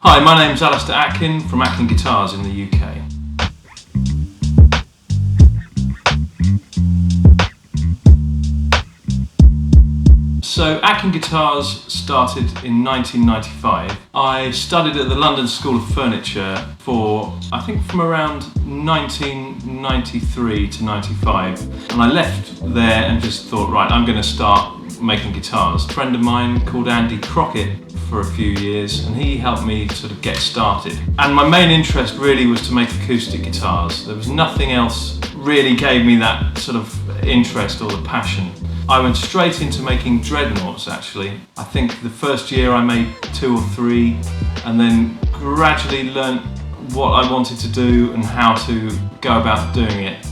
Hi, my name's Alistair Atkin from Atkin Guitars in the UK. So Atkin Guitars started in 1995. I studied at the London School of Furniture for, I think, from around 1993 to 95. And I left there and just thought, right, I'm going to start making guitars. A friend of mine called Andy Crockett for a few years, and he helped me sort of get started. And my main interest really was to make acoustic guitars. There was nothing else really gave me that sort of interest or the passion. I went straight into making dreadnoughts actually. I think the first year I made 2 or 3 and then gradually learnt what I wanted to do and how to go about doing it.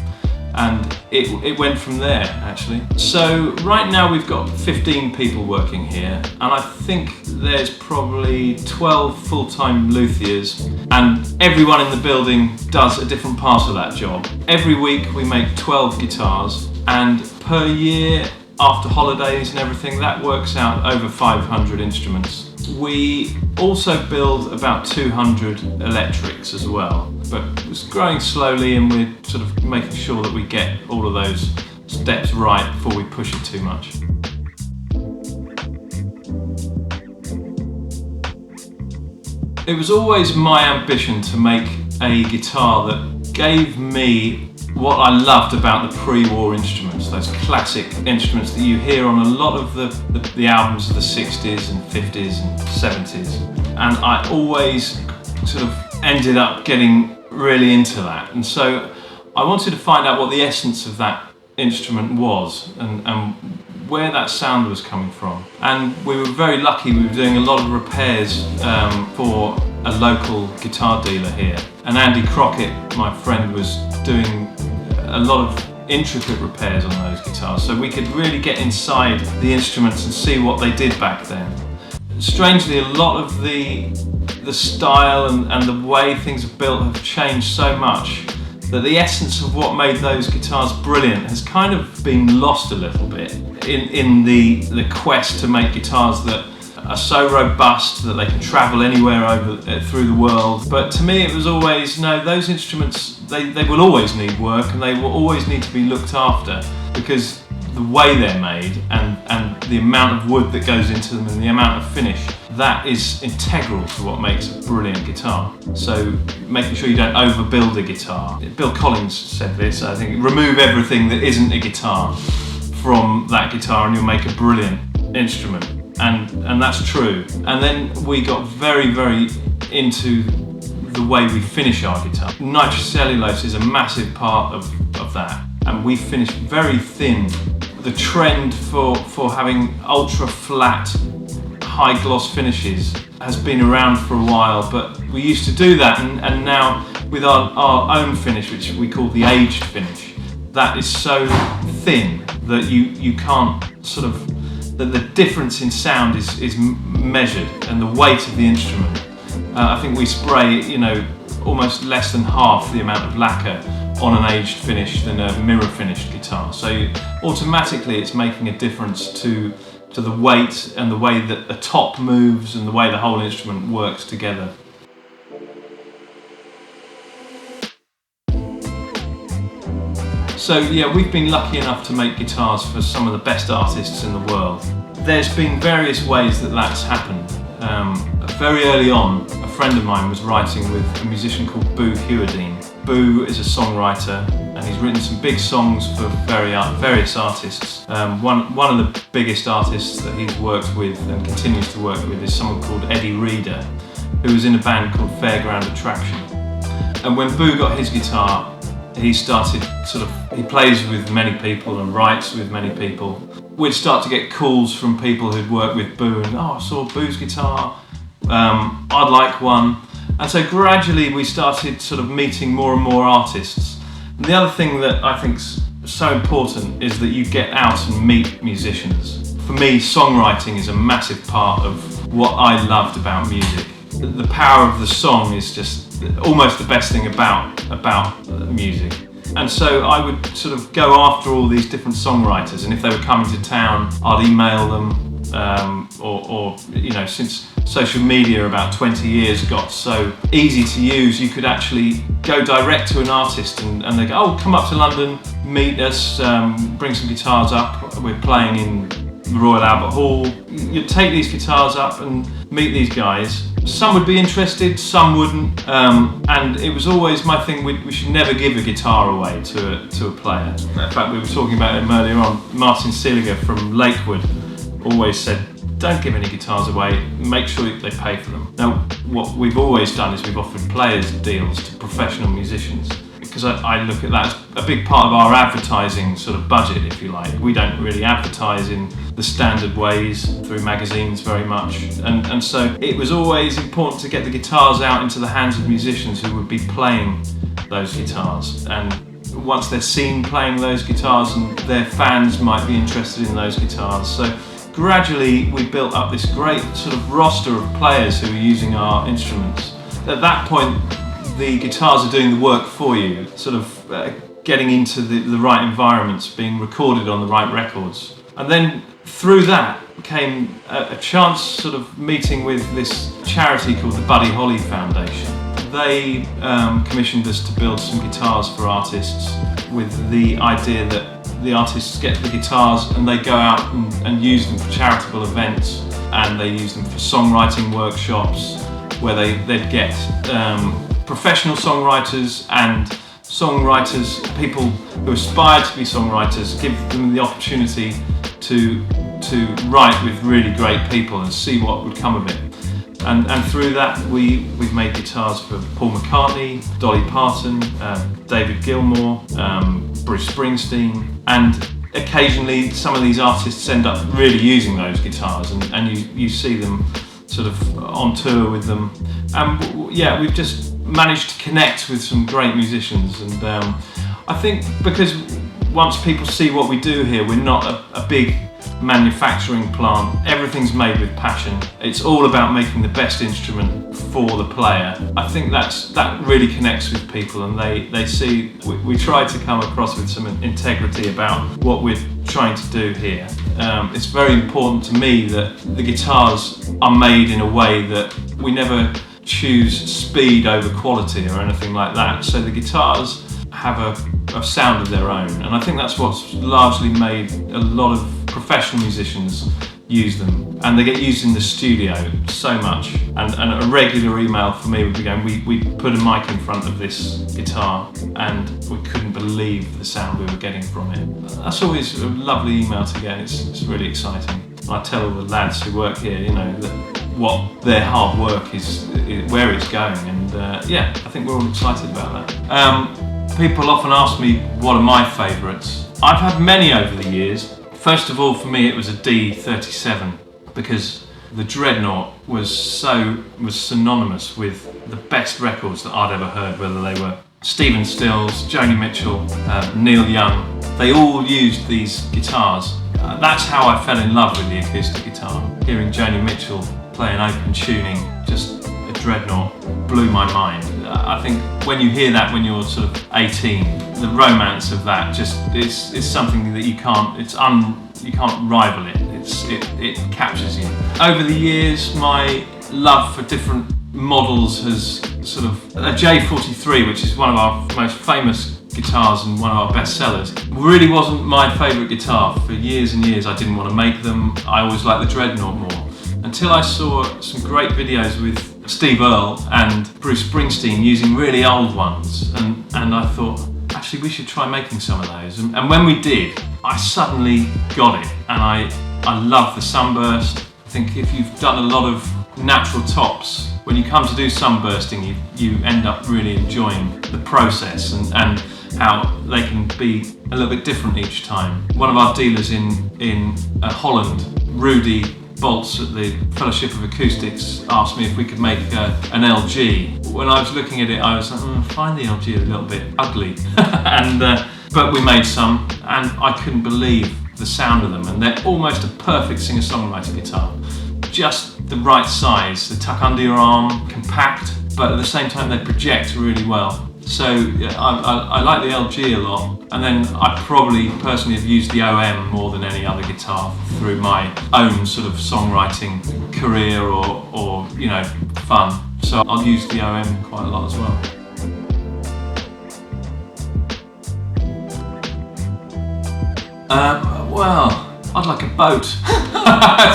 And it went from there actually. So right now we've got 15 people working here, and I think there's probably 12 full-time luthiers, and everyone in the building does a different part of that job. Every week we make 12 guitars, and per year after holidays and everything, that works out over 500 instruments. We also build about 200 electrics as well, but it's growing slowly and we're sort of making sure that we get all of those steps right before we push it too much. It was always my ambition to make a guitar that gave me what I loved about the pre-war instruments, those classic instruments that you hear on a lot of the albums of the 60s and 50s and 70s. And I always sort of ended up getting really into that. And so I wanted to find out what the essence of that instrument was and where that sound was coming from. And we were very lucky, we were doing a lot of repairs for a local guitar dealer here. And Andy Crockett, my friend, was doing a lot of intricate repairs on those guitars, so we could really get inside the instruments and see what they did back then. Strangely, a lot of the style and the way things are built have changed so much that the essence of what made those guitars brilliant has kind of been lost a little bit in the quest to make guitars that are so robust that they can travel anywhere through the world. But to me it was always, no, those instruments, they will always need work and they will always need to be looked after, because the way they're made and the amount of wood that goes into them and the amount of finish, that is integral to what makes a brilliant guitar. So making sure you don't overbuild a guitar. Bill Collins said this, I think, remove everything that isn't a guitar from that guitar and you'll make a brilliant instrument. And that's true. And then we got very, very into the way we finish our guitar. Nitrocellulose is a massive part of that. And we finish very thin. The trend for having ultra flat, high gloss finishes has been around for a while, but we used to do that, and now with our own finish, which we call the aged finish, that is so thin that you can't sort of, that the difference in sound is measured, and the weight of the instrument. I think we spray, almost less than half the amount of lacquer on an aged finish than a mirror finished guitar. So automatically it's making a difference to the weight and the way that the top moves and the way the whole instrument works together. So yeah, we've been lucky enough to make guitars for some of the best artists in the world. There's been various ways that that's happened. Very early on, a friend of mine was writing with a musician called Boo Hewerdine. Boo is a songwriter and he's written some big songs for various artists. One of the biggest artists that he's worked with and continues to work with is someone called Eddie Reader, who was in a band called Fairground Attraction. And when Boo got his guitar, he started he plays with many people and writes with many people. We'd start to get calls from people who'd worked with Boo and, I saw Boo's guitar, I'd like one. And so gradually we started sort of meeting more and more artists. And the other thing that I think's so important is that you get out and meet musicians. For me, songwriting is a massive part of what I loved about music. The power of the song is just almost the best thing about music. And so I would sort of go after all these different songwriters, and if they were coming to town, I'd email them, or since social media about 20 years got so easy to use, you could actually go direct to an artist and they go, oh, come up to London, meet us, bring some guitars up, we're playing in the Royal Albert Hall. You'd take these guitars up and meet these guys. Some would be interested, some wouldn't, and it was always my thing, we should never give a guitar away to a player. In fact, we were talking about him earlier on. Martin Seeliger from Lakewood always said, don't give any guitars away, make sure they pay for them. Now, what we've always done is we've offered players deals to professional musicians, because I look at that as a big part of our advertising sort of budget, if you like. We don't really advertise in the standard ways through magazines very much, and so it was always important to get the guitars out into the hands of musicians who would be playing those guitars, and once they're seen playing those guitars, and their fans might be interested in those guitars. So gradually we built up this great sort of roster of players who are using our instruments. At that point, the guitars are doing the work for you, sort of getting into the right environments, being recorded on the right records. And then through that came a chance sort of meeting with this charity called the Buddy Holly Foundation. They commissioned us to build some guitars for artists with the idea that the artists get the guitars and they go out and use them for charitable events, and they use them for songwriting workshops where they'd get professional songwriters and songwriters, people who aspire to be songwriters, give them the opportunity to write with really great people and see what would come of it. And through that we've made guitars for Paul McCartney, Dolly Parton, David Gilmour, Bruce Springsteen, and occasionally some of these artists end up really using those guitars, and you see them sort of on tour with them. And yeah, we've just managed to connect with some great musicians, and I think because once people see what we do here, we're not a big manufacturing plant. Everything's made with passion. It's all about making the best instrument for the player. I think that really connects with people, and they see we try to come across with some integrity about what we're trying to do here. It's very important to me that the guitars are made in a way that we never choose speed over quality or anything like that. So the guitars have a sound of their own, and I think that's what's largely made a lot of professional musicians use them, and they get used in the studio so much. And a regular email for me would be going, we put a mic in front of this guitar and we couldn't believe the sound we were getting from it. That's always a lovely email to get. It's really exciting. And I tell all the lads who work here, you know, that what their hard work is where it's going, and yeah, I think we're all excited about that. People often ask me what are my favourites. I've had many over the years. First of all, for me it was a D37, because the Dreadnought was synonymous with the best records that I'd ever heard, whether they were Stephen Stills, Joni Mitchell, Neil Young. They all used these guitars. That's how I fell in love with the acoustic guitar. Hearing Joni Mitchell play an open tuning, just a Dreadnought, blew my mind. I think when you hear that when you're sort of 18, the romance of that just is something that you can't rival it. It captures you. Over the years, my love for different models has sort of a J43, which is one of our most famous guitars and one of our best sellers, really wasn't my favourite guitar. For years and years I didn't want to make them. I always liked the Dreadnought more, until I saw some great videos with Steve Earle and Bruce Springsteen using really old ones, and I thought, actually we should try making some of those. And when we did, I suddenly got it, and I love the sunburst. I think if you've done a lot of natural tops, when you come to do sunbursting, you end up really enjoying the process and how they can be a little bit different each time. One of our dealers in Holland, Rudy Bolts at the Fellowship of Acoustics, asked me if we could make an LG. When I was looking at it, I was like, I find the LG a little bit ugly. But we made some, and I couldn't believe the sound of them, and they're almost a perfect singer-songwriter guitar. Just the right size, they tuck under your arm, compact, but at the same time they project really well. So I like the LG a lot, and then I probably personally have used the OM more than any other guitar through my own sort of songwriting career or you know, fun. So I'll use the OM quite a lot as well. Well, I'd like a boat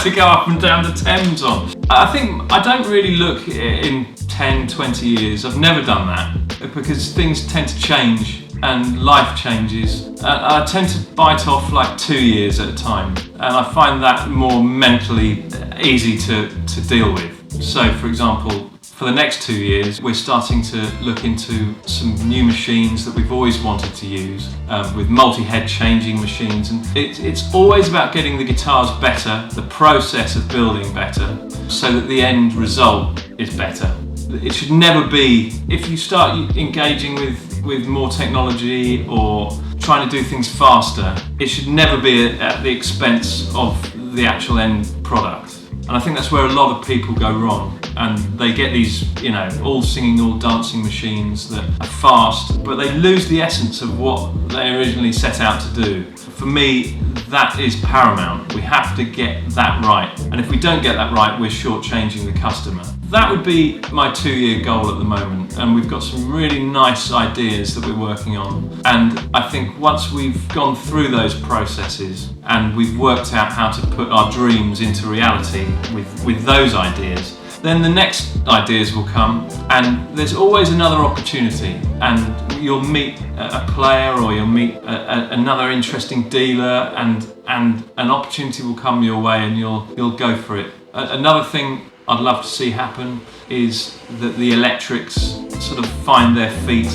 to go up and down the Thames on. I think I don't really look in 10, 20 years. I've never done that because things tend to change and life changes. I tend to bite off like 2 years at a time, and I find that more mentally easy to deal with. So, for example, for the next 2 years, we're starting to look into some new machines that we've always wanted to use, with multi-head changing machines. And it's always about getting the guitars better, the process of building better, so that the end result is better. It should never be, if you start engaging with more technology or trying to do things faster, it should never be at the expense of the actual end product. And I think that's where a lot of people go wrong, and they get these, you know, all singing, all dancing machines that are fast, but they lose the essence of what they originally set out to do. For me, that is paramount. We have to get that right, and if we don't get that right, we're shortchanging the customer. That would be my 2-year goal at the moment, and we've got some really nice ideas that we're working on. And I think once we've gone through those processes and we've worked out how to put our dreams into reality with those ideas, then the next ideas will come, and there's always another opportunity, and you'll meet a player or you'll meet another interesting dealer, and an opportunity will come your way and you'll go for it. Another thing I'd love to see happen is that the electrics sort of find their feet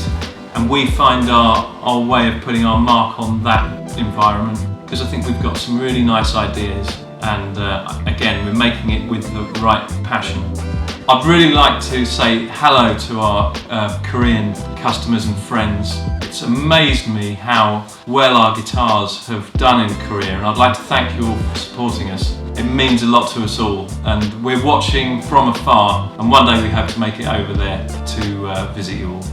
and we find our way of putting our mark on that environment, because I think we've got some really nice ideas, and again, we're making it with the right passion. I'd really like to say hello to our Korean customers and friends. It's amazed me how well our guitars have done in Korea, and I'd like to thank you all for supporting us. It means a lot to us all, and we're watching from afar, and one day we hope to make it over there to visit you all.